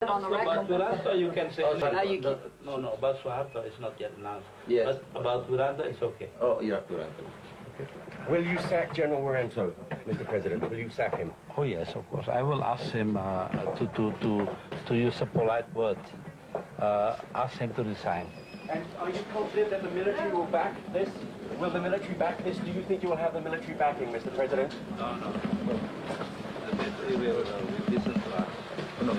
On the record. About Wiranto, you can say. No, about Suharto is not yet announced. Yes. But about Wiranto, it's okay. Oh, yeah, Wiranto. Okay. Will you sack General Wiranto, Mr. President? Will you sack him? Oh yes, of course. I will ask him to use a polite word. Ask him to resign. And are you confident that the military will back this? Will the military back this? Do you think you will have the military backing, Mr. President? No. The military will listen to us. No.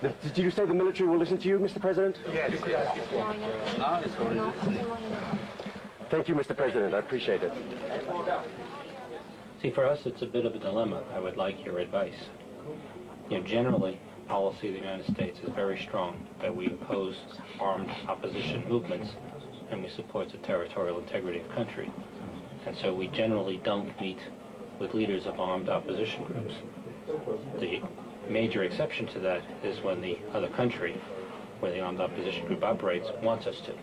Did you say the military will listen to you, Mr. President? Yes. Now it's already listening. Thank you, Mr. President. I appreciate it. See, for us, it's a bit of a dilemma. I would like your advice. Generally, policy of the United States is very strong that we oppose armed opposition movements and we support the territorial integrity of country. And so we generally don't meet with leaders of armed opposition groups. The major exception to that is when the other country, where the armed opposition group operates, wants us to.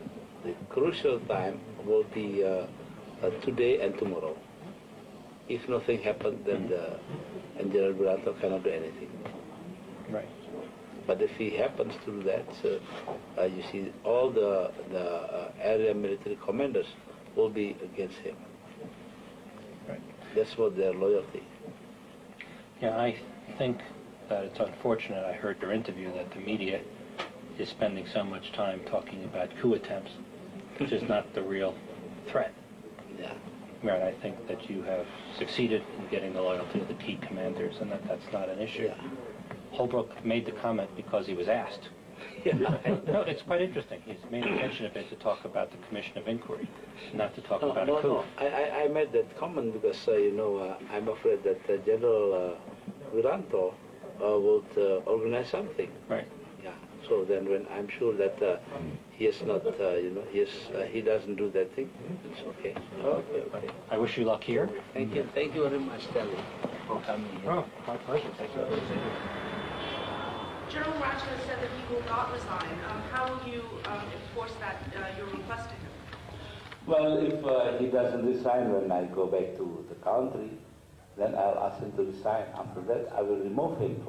The crucial time will be today and tomorrow. If nothing happens, then General Wiranto cannot do anything. Right. But if he happens to do that, you see, all the area military commanders will be against him. Right. That's what their loyalty. Yeah, I think that it's unfortunate. I heard your interview that the media is spending so much time talking about coup attempts, which is not the real threat. Yeah. Right, I think that you have succeeded in getting the loyalty of the key commanders and that's not an issue. Yeah. Holbrooke made the comment because he was asked. Yeah. No, it's quite interesting. He's made a mention of it to talk about the Commission of Inquiry, not to talk about a coup. No. I made that comment because, I'm afraid that General Wiranto would organize something. Right. Yeah. So then when I'm sure that he is not, he doesn't do that thing, it's okay. Okay. I wish you luck here. Thank you very much, Stanley, for coming here. Oh, my pleasure. Thank you. General Wiranto has said that he will not resign. How will you enforce that you're requesting him? Well, if he doesn't resign when I go back to the country, then I'll ask him to resign. After that, I will remove him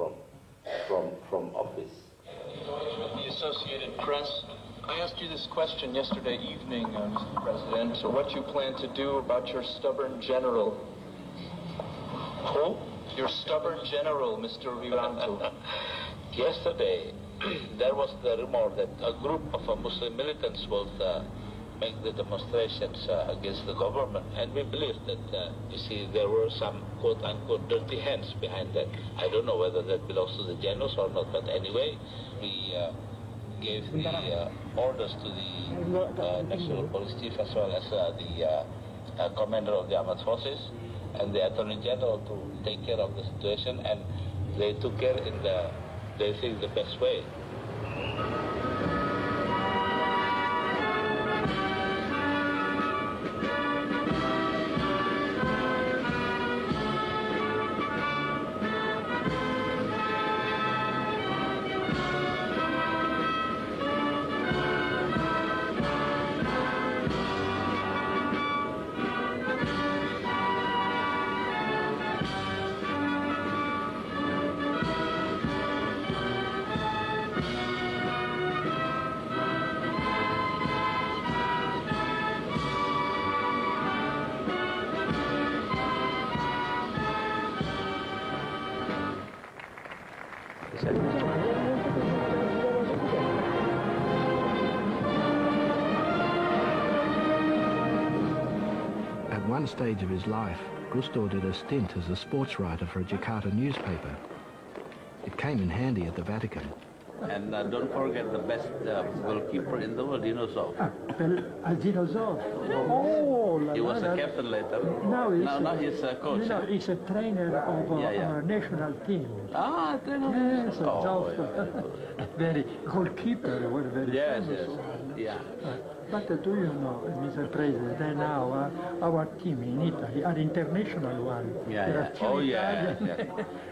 from office. The Associated Press. I asked you this question yesterday evening, Mr. President. So what you plan to do about your stubborn general? Who? Your stubborn general, Mr. Wiranto. Yesterday, there was the rumor that a group of Muslim militants will make the demonstrations against the government, and we believe that, there were some quote-unquote dirty hands behind that. I don't know whether that belongs to the generals or not, but anyway, we gave the orders to the National Police Chief as well as the Commander of the Armed Forces and the Attorney General to take care of the situation, and they took care in they think the best way. At one stage of his life, Gusdur did a stint as a sports writer for a Jakarta newspaper. It came in handy at the Vatican. And don't forget the best goalkeeper in the world, so. Oh, he was a captain later. Now he's a coach. He's a trainer of our national team. Ah, trainer. Yes, very goalkeeper. Very famous. Yeah. But do you know, Mr. President, that now our team in Italy are international one. Yeah. Oh, yeah.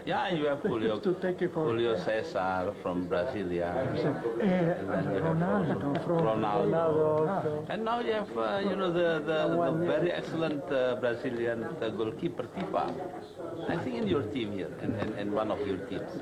Yeah, you have Julio, Julio Cesar from Brasilia. Ronaldo from Ronaldo. And now you have, the very excellent Brazilian goalkeeper, Tipa. I think in your team here, in one of your teams.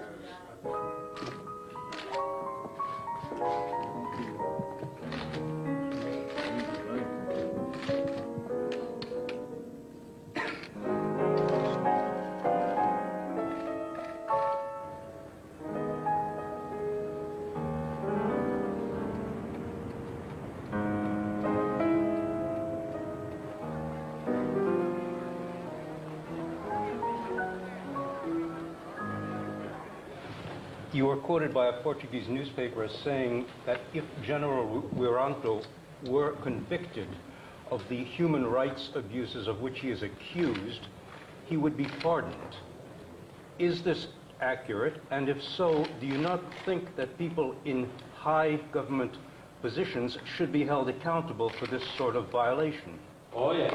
You were quoted by a Portuguese newspaper as saying that if General Wiranto were convicted of the human rights abuses of which he is accused, he would be pardoned. Is this accurate? And if so, do you not think that people in high government positions should be held accountable for this sort of violation? Oh yes,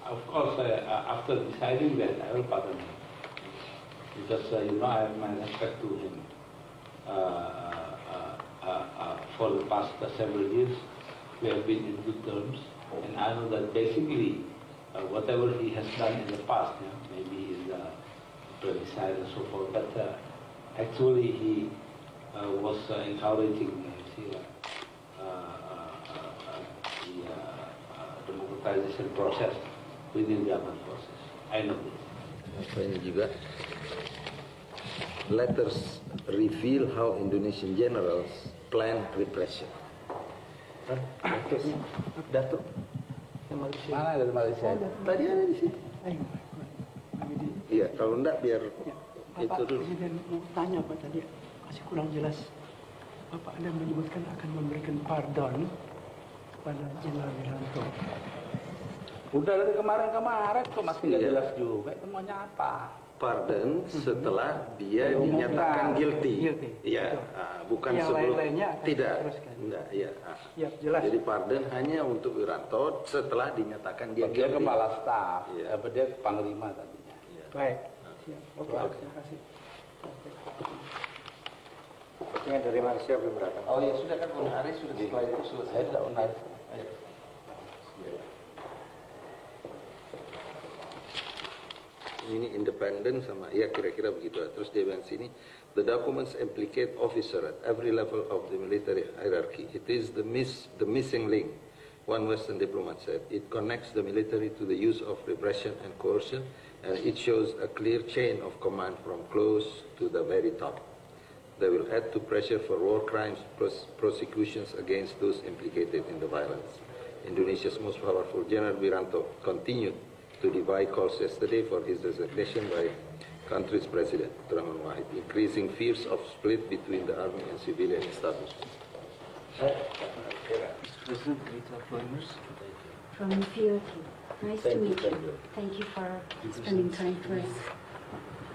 of course, after deciding that, I will pardon him. Because, you know, I have my respect to him. For the past several years, we have been in good terms. And I know that basically, whatever he has done in the past, maybe in the plebiscite and so forth, but actually he was encouraging the democratization process within the armed forces. I know this. Ini juga, letters reveal how Indonesian generals plan repression. Datuk. Mana dari Malaysia? Tadi ada di sini. Iya, kalau enggak biar itu dulu. Presiden mau tanya Pak tadi, masih kurang jelas. Bapak Anda menyebutkan akan memberikan pardon kepada Jenderal Wiranto. Udah dari kemarin-kemarin kok masih nggak jelas juga. Itu maunya apa? Pardon setelah dia dinyatakan guilty. Iya, bukan yang sebelum. Lain-lainnya akan tidak. diteruskan. Enggak, iya. Siap, jelas. Jadi pardon hanya untuk Wiranto setelah dinyatakan dia Dia guilty. kepala staf, dia panglima tadinya. Baik. Siap. Oke, terima kasih. Yang dari Malaysia belum berapa? Oh ya sudah kan Unhari sudah setelah itu selesai sudah Unhari. Ini independen sama, ya kira-kira begitu. Terus dia bilang sini, the documents implicate officer at every level of the military hierarchy. It is the missing link, one Western diplomat said. It connects the military to the use of repression and coercion, and it shows a clear chain of command from close to the very top. They will add to pressure for war crimes, prosecutions against those implicated in the violence. Indonesia's most powerful General Wiranto continued to divide calls yesterday for his resignation by country's president, Rahman Wahid, increasing fears of split between the army and civilian establishment. From Ethiopia. Nice to meet you. Thank you for spending time for us.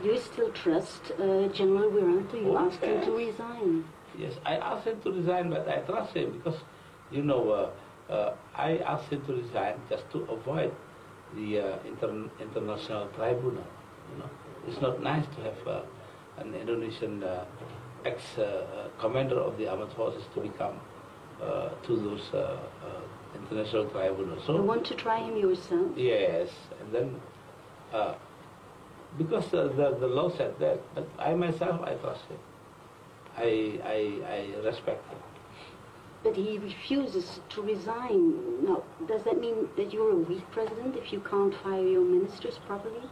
Do you still trust General Wiranto? You asked him to resign. Yes, I asked him to resign, but I trust him because, you know, I asked him to resign just to avoid the international tribunal. You know, it's not nice to have an Indonesian ex-commander of the armed forces to become to those international tribunals. So you want to try him yourself? yes, and then because the law said that, but I myself I trust him. I respect him. But he refuses to resign. Now, does that mean that you're a weak president if you can't fire your ministers properly?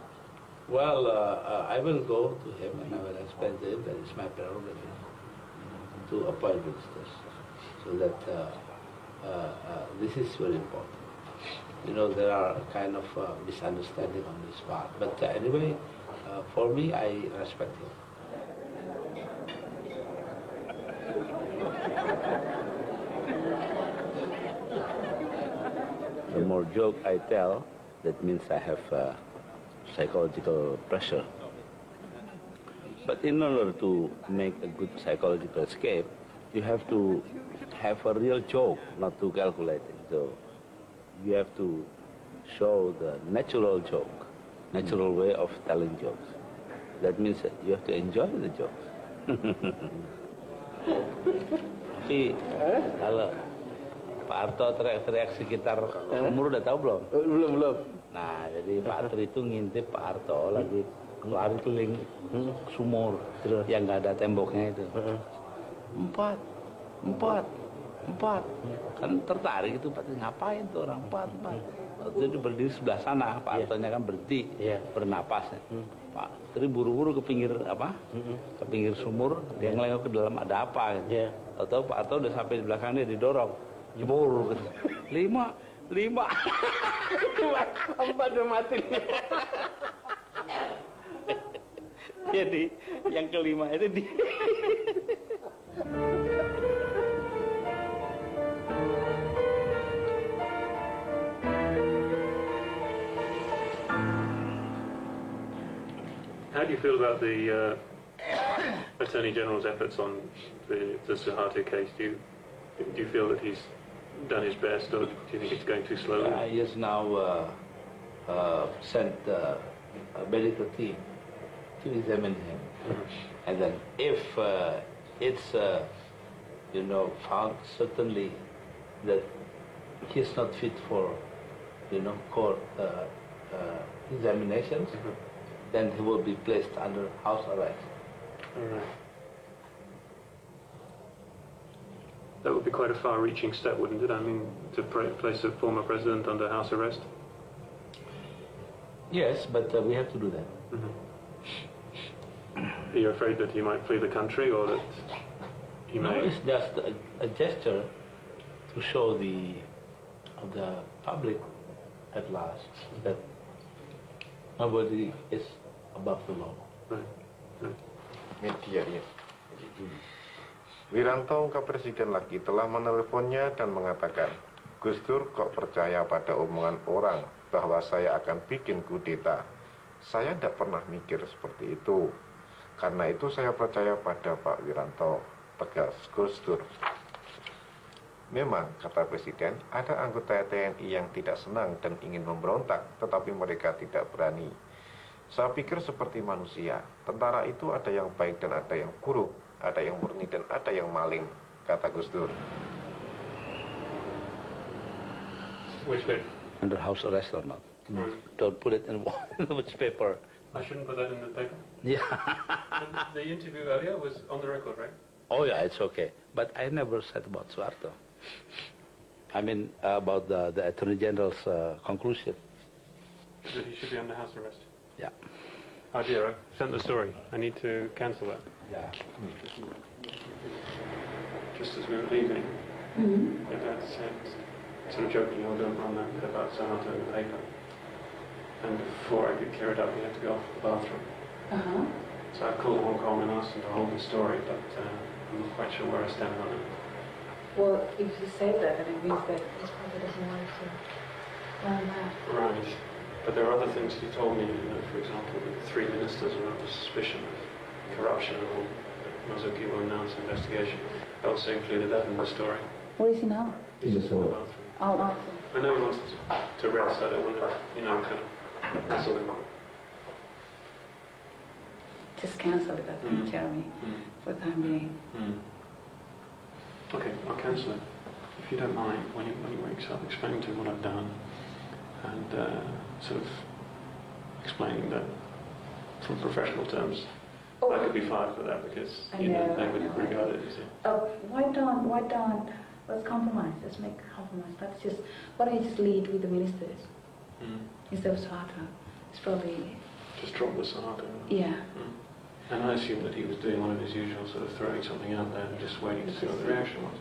Well, I will go to him and I will explain to him that it's my prerogative to appoint ministers. So that this is very important. You know, there are kind of misunderstanding on this part. But anyway, for me, I respect him. The more joke I tell, that means I have psychological pressure. But in order to make a good psychological escape, you have to have a real joke, not too calculated. So you have to show the natural joke, natural way of telling jokes. That means that you have to enjoy the jokes. Tapi kalau Pak Harto teriak-teriak sekitar umur udah tahu belum? Belum. Nah, jadi Pak Tri itu ngintip Pak Harto lagi lari keliling sumur yang nggak ada temboknya itu. Empat. Kan tertarik itu Pak Tri, ngapain tuh orang empat. Jadi berdiri sebelah sana, Pak Hartonya kan berhenti, bernapas. Pak Tri buru-buru ke pinggir ke pinggir sumur, dia ngelengok ke dalam ada apa gitu. Atau Pak Harto udah sampai di belakang dia didorong, jebur gitu. 5. Empat udah mati. Jadi yang kelima itu di. How do you feel about the Attorney General's efforts on the Suharto case? Do you feel that he's done his best, or do you think it's going too slowly? He has now sent a medical team to examine him, and then if it's found certainly that he's not fit for court examinations, then he will be placed under house arrest. All right. That would be quite a far-reaching step, wouldn't it? I mean, to place a former president under house arrest? Yes, but we have to do that. Are you afraid that he might flee the country, or that he may... No, it's just a gesture to show the public at last that nobody is above the law. Right. Media ya. Wiranto, Kepresiden lagi, telah menelponnya dan mengatakan, Gusdur kok percaya pada omongan orang bahwa saya akan bikin kudeta. Saya tidak pernah mikir seperti itu. Karena itu saya percaya pada Pak Wiranto, tegas Gusdur. Memang, kata Presiden, ada anggota TNI yang tidak senang dan ingin memberontak, tetapi mereka tidak berani. Saya pikir seperti manusia, tentara itu ada yang baik dan ada yang buruk, ada yang murni dan ada yang maling, kata Gusdur. Which bit? Under house arrest or not? Don't put it in which paper. I shouldn't put that in the paper? Yeah. And the interview earlier was on the record, right? Oh yeah, it's okay. But I never said about Suharto. I mean, about the Attorney General's conclusion. That he should be under house arrest? Yeah. Oh dear, I sent the story. I need to cancel that. Yeah. Just as we were leaving, my dad said, sort of jokingly, "Oh, don't run that bit about Suharto in the paper." And before I could clear it up, we had to go off to the bathroom. So I called Hong Kong and asked them to hold the story, but I'm not quite sure where I stand on it. Well, if you say that, then it means that he probably doesn't want to run that. Right. But there are other things he told me, for example, that 3 ministers are under suspicion of corruption, or that Mazuki will announce an investigation. I also included that in the story. Where is he now? He's in the bathroom. Oh, I know he wants to rest, I don't want to, kind of hassle him. just cancel it, I think, Jeremy, for the time being. Okay, I'll cancel it. If you don't mind, when he wakes up, explain to him what I've done, and sort of explaining that, from professional terms, I could be fired for that because they would regard it as why don't, let's compromise, let's make a compromise. Why don't you just lead with the ministers instead of Suharto? It's probably... Just drop the Suharto. Yeah. And I assumed that he was doing one of his usual sort of throwing something out there and just waiting to see what the reaction was.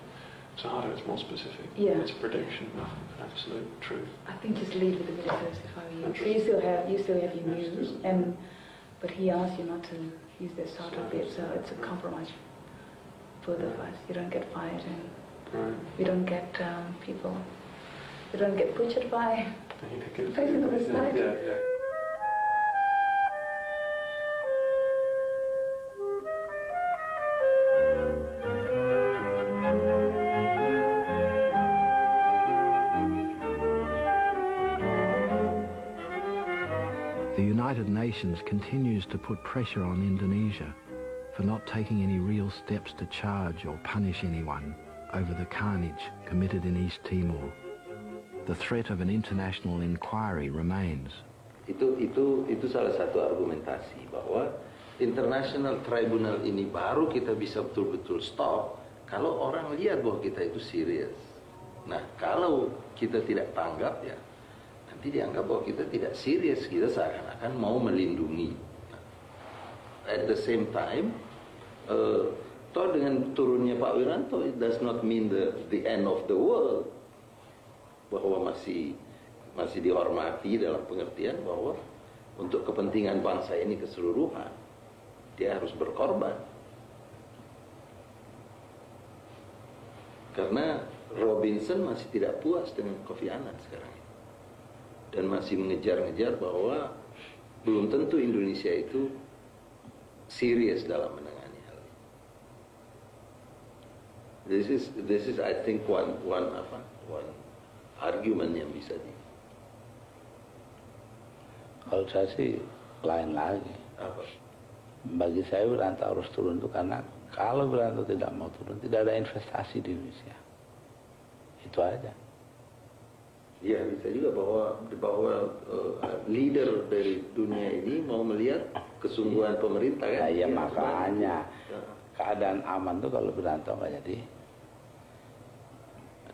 Suharto is more specific. Yeah. It's a prediction of absolute truth. I think just lead with the ministers if I were you. So you still have your news, but he asked you not to use the Suharto bit, so it's a compromise for both of us. You don't get fired, and we don't get people. We don't get butchered by facing the side. Yeah. The United Nations continues to put pressure on Indonesia for not taking any real steps to charge or punish anyone over the carnage committed in East Timor. The threat of an international inquiry remains. Itu salah satu argumentasi bahwa International Tribunal ini baru kita bisa betul-betul stop kalau orang lihat bahwa kita itu serius. Nah, kalau kita tidak tanggap ya, nanti dianggap bahwa kita tidak serius, kita seakan-akan mau melindungi. At the same time, toh dengan turunnya Pak Wiranto, it does not mean the end of the world. Bahwa masih dihormati dalam pengertian bahwa untuk kepentingan bangsa ini keseluruhan. dia harus berkorban. Karena Robinson masih tidak puas dengan Kofi Annan sekarang ini. Dan masih mengejar-ngejar bahwa belum tentu Indonesia itu serius dalam menangani hal ini. This is I think one argument yang bisa di. Kalau saya sih lain lagi. Apa? Bagi saya Wiranto harus turun itu karena kalau Wiranto tidak mau turun, tidak ada investasi di Indonesia. Itu aja. Ya, bisa juga bahwa leader dari dunia ini mau melihat kesungguhan pemerintah kan? Ya, makanya keadaan aman tuh kalau Wiranto nggak jadi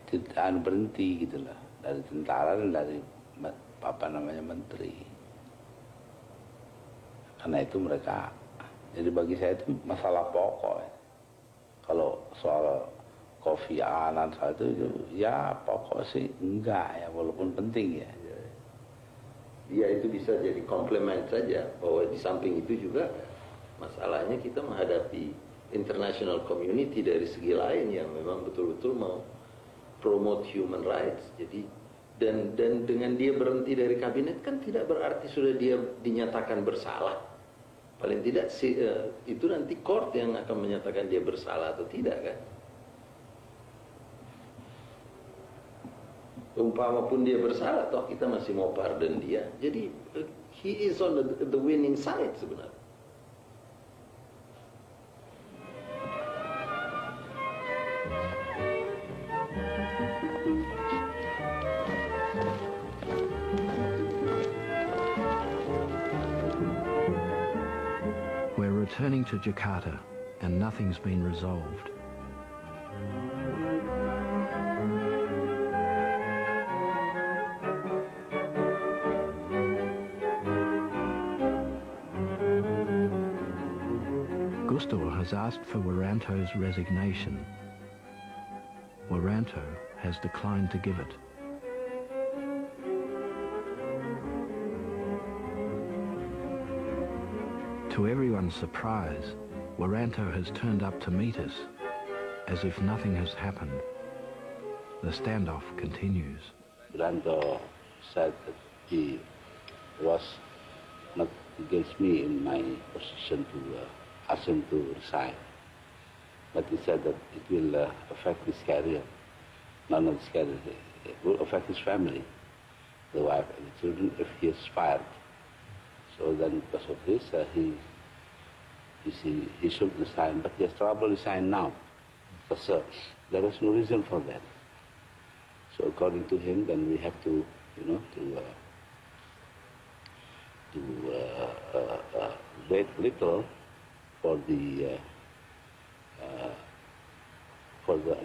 tidak berhenti gitu loh, dari tentara dan dari menteri. Karena itu mereka, jadi bagi saya itu masalah pokok. Kalau soal Kofi Annan soal itu ya pokok sih enggak ya, walaupun penting ya. Ya itu bisa jadi komplement saja, bahwa di samping itu juga masalahnya kita menghadapi international community dari segi lain yang memang betul-betul mau promote human rights. Jadi dan dengan dia berhenti dari kabinet kan tidak berarti sudah dia dinyatakan bersalah. Paling tidak itu nanti court yang akan menyatakan dia bersalah atau tidak kan. Umpama pun dia bersalah, toh kita masih mau pardon dia. Jadi he is on the winning side sebenarnya. We're returning to Jakarta and nothing's been resolved. Gusdur has asked for Wiranto's resignation. Wiranto has declined to give it. To everyone's surprise, Wiranto has turned up to meet us, as if nothing has happened. The standoff continues. Wiranto said that he was not against me in my position to ask him to resign. But he said that it will affect his career. Not his career, it will affect his family, the wife and the children, if he is fired. So then because of this, he should resign, but he has trouble resign now. Because there is no reason for that. So according to him, then we have to, wait little for the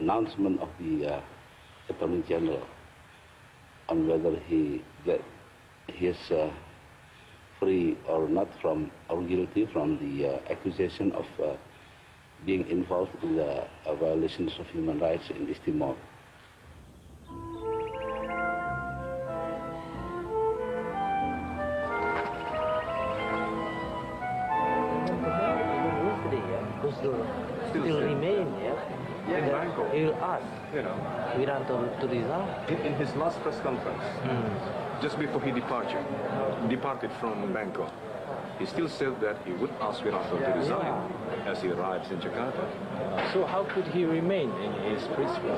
announcement of the Attorney General on whether he is free or not from, or guilty from the accusation of being involved in the violations of human rights in East Timor. Still remain, yeah? Yeah, in Bangkok. He will ask Wiranto to resign. In his last press conference, just before he departed from Bangkok, he still said that he would ask Wiranto to resign as he arrives in Jakarta. So how could he remain in his principle?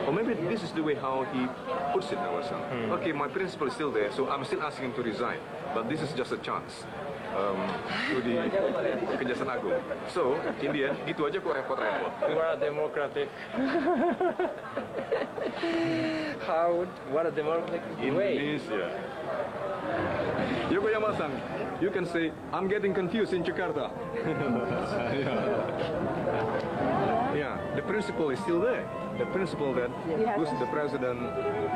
Or maybe this is the way how he puts it now, son. Okay, my principle is still there, so I'm still asking him to resign. But this is just a chance. To di Kejaksaan Agung. So, in the end, gitu aja kok repot-repot. What a democratic. What a democratic way. Indonesia. Yokoyama-san, you can say, I'm getting confused in Jakarta. Yeah, the principle is still there. The principle that the president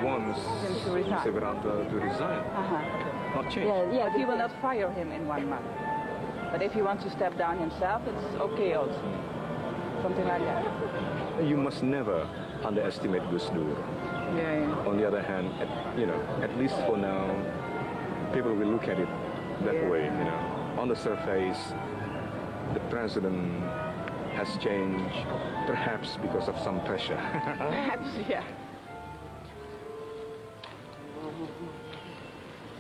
wants Wiranto to resign. Not change. Yeah, he will not fire him in 1 month. But if he wants to step down himself, it's okay also. Something like that. You must never underestimate Gusdur. Yeah. On the other hand, at least for now, people will look at it that way, on the surface, the president has changed, perhaps because of some pressure. Perhaps, yeah.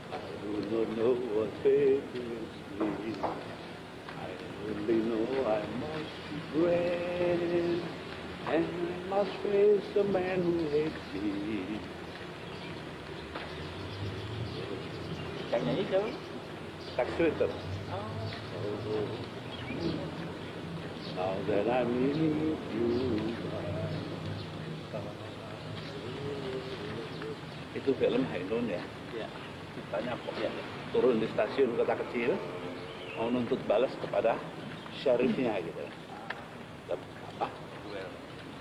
I don't know what fate is me. I only know I must be brave, and I must face the man who hates me. Yang nyanyi siapa? Tax Twitter. Now that I'm in you. Itu film Hainun ya? Ya. Ditanya kok ya, turun di stasiun kota kecil, mau nuntut balas kepada syarifnya gitu. Apa?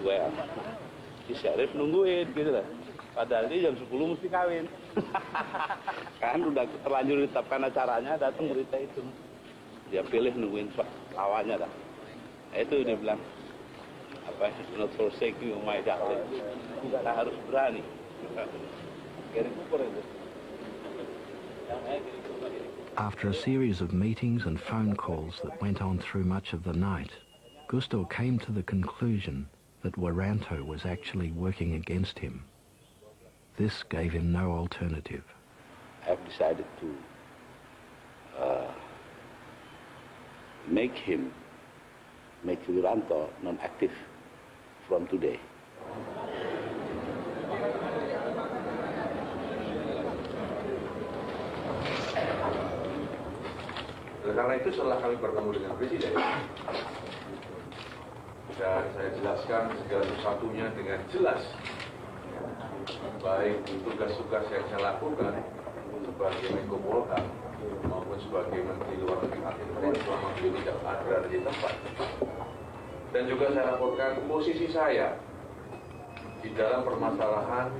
Duel. Si syarif nungguin gitu lah. Padahal dia jam 10 mesti kawin. Kan udah terlanjur ditetapkan acaranya, datang berita itu. Dia pilih nungguin lawannya dah. Itu dia bilang, apa, not forsake you my darling. Kita harus berani. After a series of meetings and phone calls that went on through much of the night, Gusdur came to the conclusion that Wiranto was actually working against him. This gave him no alternative. I've decided to make Wiranto non-active from today. Karena itu setelah kami bertemu dengan Presiden, dan saya jelaskan segala sesuatunya dengan jelas, baik tugas-tugas yang saya lakukan sebagai Menko Polhukam maupun sebagai Menteri Luar Negeri Indonesia selama beliau tidak berada di tempat. Dan juga saya laporkan posisi saya di dalam permasalahan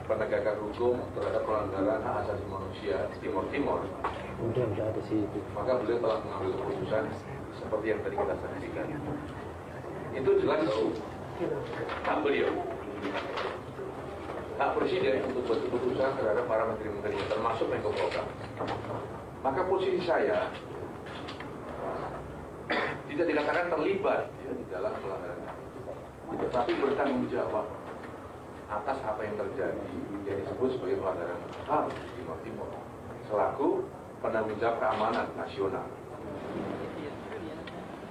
penegakan hukum terhadap pelanggaran hak asasi manusia di Timor Timur. Maka beliau telah mengambil keputusan seperti yang tadi kita saksikan. Itu jelas hak beliau, hak Presiden untuk buat keputusan terhadap para menteri-menterinya, termasuk Menko Polhukam. Maka posisi saya tidak dikatakan terlibat di dalam pelanggaran, tetapi bertanggung jawab atas apa yang terjadi yang disebut sebagai pelanggaran HAM di Timor Timur selaku penanggung jawab keamanan nasional.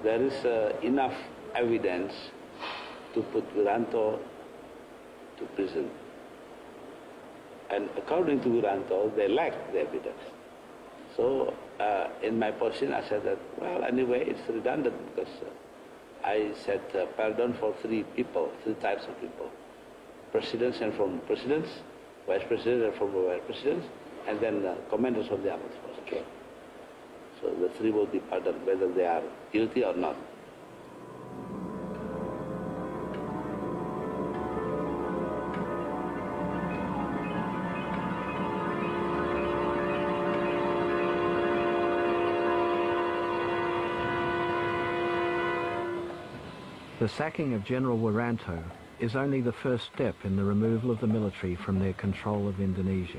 There is enough evidence to put Wiranto to prison. And according to Wiranto, they lack the evidence. So in my position, I said that, well, anyway, it's redundant because I said pardon for three types of people. Presidents and former presidents, vice presidents and former vice presidents, and then commanders of the armed forces. Okay. So the three will be pardoned whether they are guilty or not. The sacking of General Wiranto is only the first step in the removal of the military from their control of Indonesia.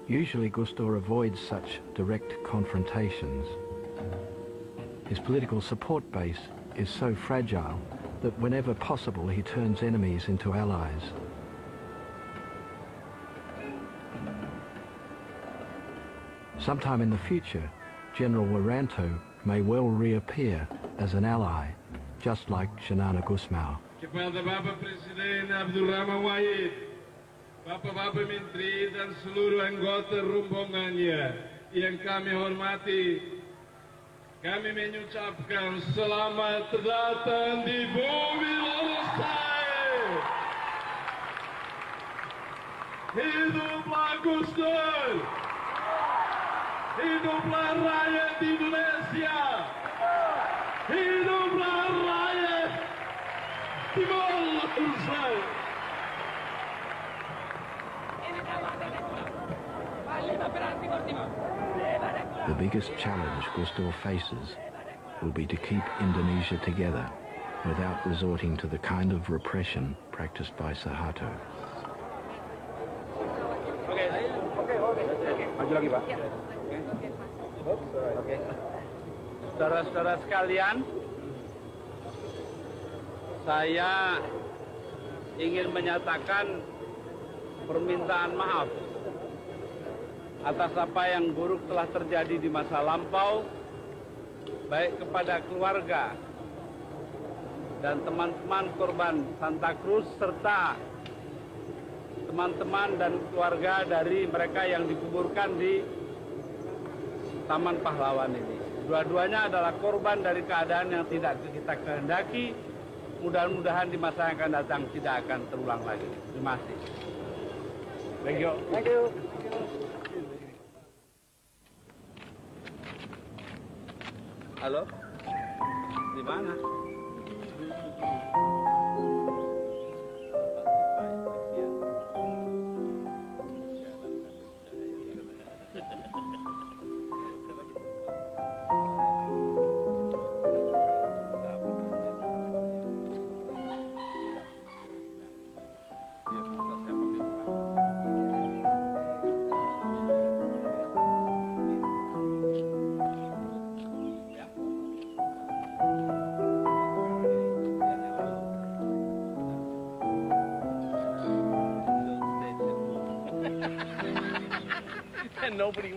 Usually Gusdur avoids such direct confrontations. His political support base is so fragile that whenever possible he turns enemies into allies. Sometime in the future, General Wiranto may well reappear as an ally, just like Shanana Gusmao. Kepada Bapak Presiden Abdul Rahman Wahid, Bapak-Bapak Menteri dan seluruh anggota rombongannya yang kami hormati, kami mengucapkan selamat datang di bumi Lorosai. Hiduplah Gusdur! Hiduplah rakyat Indonesia! Hiduplah rakyat Timor Leste! The biggest challenge Gusdur faces will be to keep Indonesia together without resorting to the kind of repression practiced by Suharto. Maju lagi, Pak. Oke. Saudara-saudara sekalian, saya ingin menyatakan permintaan maaf atas apa yang buruk telah terjadi di masa lampau, baik kepada keluarga dan teman-teman korban Santa Cruz serta teman-teman dan keluarga dari mereka yang dikuburkan di Taman Pahlawan ini. Dua-duanya adalah korban dari keadaan yang tidak kita kehendaki. Mudah-mudahan di masa yang akan datang tidak akan terulang lagi. Terima kasih. Thank you. Thank you. Halo? Di mana? And nobody